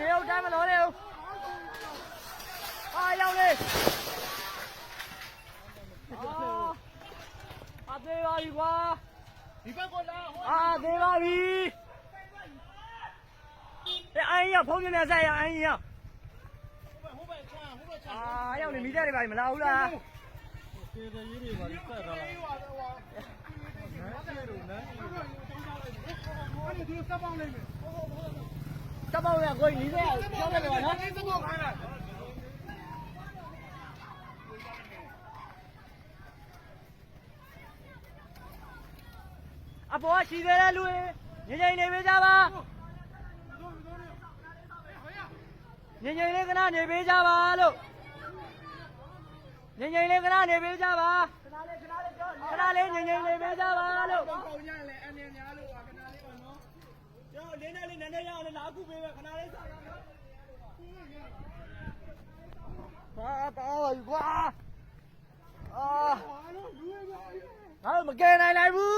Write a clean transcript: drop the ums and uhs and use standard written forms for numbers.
နေဦးတမ်းမလို့နေဦးအာရောက်လေအာသေးပါပြီကွာဒီဘက်ကလာအာသေးပါပြီအင်းရဖုန်းနေဆက်ရအင်းရအာရောက်နေမိတဲ့တွေပါမလာဘူးလားကျေးဇူးကြီးတွေပါဆက်ထားလားအဲ့ဒီစပောင်းလေးစပောင်းရကိုနီးတဲ့ကျောင်းတယ်ကွာနော်စပောင်းခိုင်းလိုက်အပေါ်ရှိသေးတယ်လူငိမ့်နေပေးကြပါငိမ့်လေးကနာနေပေးကြပါလို့ငိမ့်လေးကနာနေပေးကြပါခဏလေးငိမ့်နေပေးကြပါလို့ပေါင်းရလေအနေများလို့ခဏလေးပါနော်ကျောင်းလေးနဲ့လေးနည်းနည်းရအောင်လာခုပေးပဲခဏလေးစားရနော်ဘာတော့ကွာအာငါတို့မကယ်နိုင်ဘူး